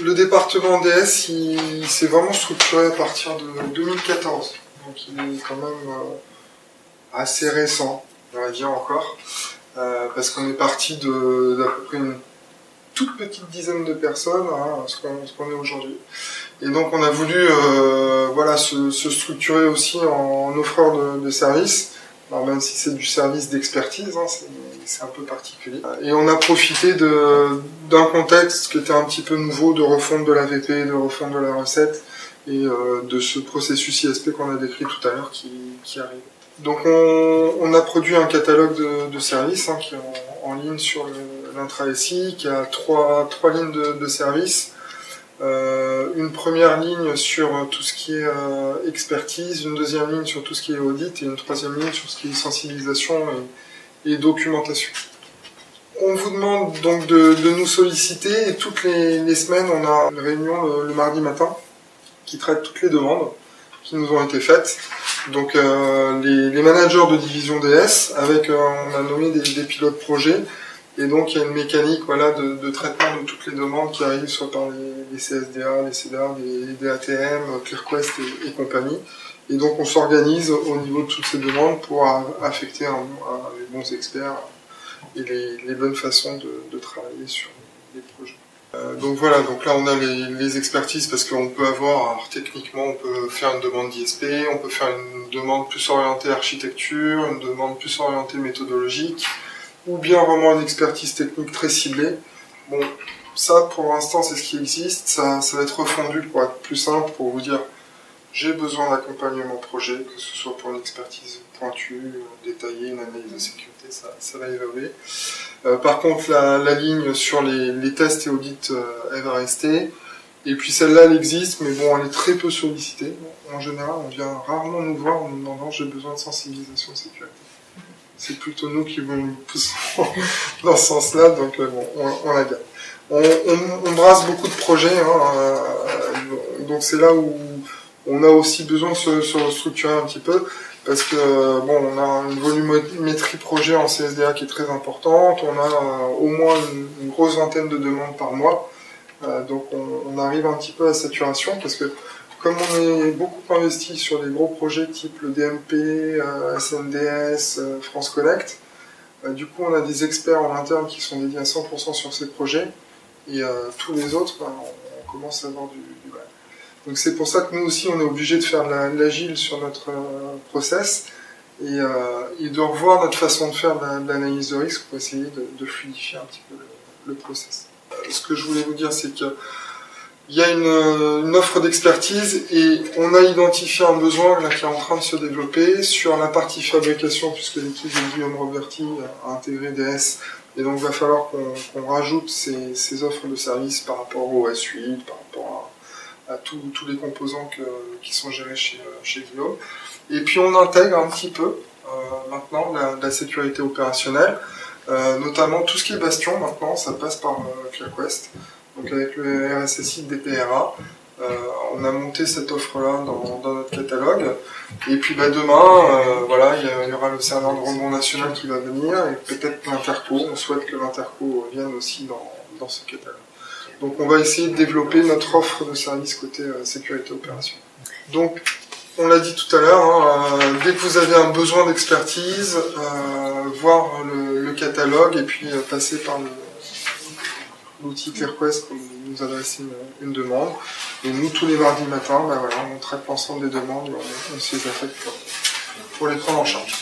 Le département DS, il s'est vraiment structuré à partir de 2014. Donc il est quand même assez récent, on va dire encore. Parce qu'on est parti d'à peu près une toute petite dizaine de personnes, hein, ce qu'on est aujourd'hui. Et donc on a voulu voilà, se structurer aussi en offreur de services. Alors même si c'est du service d'expertise, hein, c'est un peu particulier. Et on a profité d'un contexte qui était un petit peu nouveau, de refonte de l'AVP, de refonte de la recette, et de ce processus ISP qu'on a décrit tout à l'heure qui arrive. Donc on a produit un catalogue de services, hein, qui est en ligne sur l'intra-SI, qui a trois lignes de services. Une première ligne sur tout ce qui est expertise, une deuxième ligne sur tout ce qui est audit et une troisième ligne sur ce qui est sensibilisation et documentation. On vous demande donc de nous solliciter et toutes les semaines on a une réunion le mardi matin qui traite toutes les demandes qui nous ont été faites. Donc les managers de division DS, avec on a nommé des pilotes projets. Et donc il y a une mécanique voilà, de traitement de toutes les demandes qui arrivent soit par les CSDA, les CEDA, les DATM, ClearQuest et compagnie. Et donc on s'organise au niveau de toutes ces demandes pour affecter les bons experts et les bonnes façons de travailler sur les projets. Donc voilà, donc là on a les expertises parce qu'on peut avoir, alors techniquement on peut faire une demande d'ISP, on peut faire une demande plus orientée architecture, une demande plus orientée méthodologique, ou bien vraiment une expertise technique très ciblée. Bon, ça pour l'instant c'est ce qui existe, ça va être refondu pour être plus simple, pour vous dire j'ai besoin d'accompagnement projet, que ce soit pour une expertise pointue, détaillée, une analyse de sécurité, ça va évoluer. Par contre la ligne sur les tests et audits elle va rester, et puis celle-là elle existe, mais bon elle est très peu sollicitée. En général on vient rarement nous voir en nous demandant j'ai besoin de sensibilisation de sécurité. C'est plutôt nous qui nous poussons dans ce sens-là, donc bon, on la garde. On brasse beaucoup de projets, hein, donc c'est là où on a aussi besoin de se structurer un petit peu, parce que bon, on a une volumétrie projet en CSDA qui est très importante, on a au moins une grosse vingtaine de demandes par mois, donc on arrive un petit peu à saturation, parce que comme on est beaucoup investi sur des gros projets type le DMP, SNDS, France Connect, du coup on a des experts en interne qui sont dédiés à 100% sur ces projets, et tous les autres, on commence à avoir du mal. Donc c'est pour ça que nous aussi on est obligé de faire l'agile sur notre process, et de revoir notre façon de faire de l'analyse de risque pour essayer de fluidifier un petit peu le process. Ce que je voulais vous dire, c'est que il y a une offre d'expertise et on a identifié un besoin là, qui est en train de se développer sur la partie fabrication, puisque l'équipe de Guillaume Roberti a intégré DS, et donc il va falloir qu'on rajoute ces offres de services par rapport au S8, par rapport à tous les composants qui sont gérés chez Guillaume. Et puis on intègre un petit peu maintenant la sécurité opérationnelle, notamment tout ce qui est bastion maintenant, ça passe par ClearQuest. Donc avec le RSSI de DPRA, on a monté cette offre-là dans notre catalogue. Et puis demain, voilà, il y aura le serveur de rebond national qui va venir, et peut-être l'Interco. On souhaite que l'Interco vienne aussi dans ce catalogue. Donc on va essayer de développer notre offre de service côté sécurité opération. Donc on l'a dit tout à l'heure, hein, dès que vous avez un besoin d'expertise, voir le catalogue et puis passer par l'outil ClearQuest pour nous adresser une demande. Et nous, tous les mardis matins, voilà, on traite l'ensemble des demandes et on se les affecte pour les prendre en charge.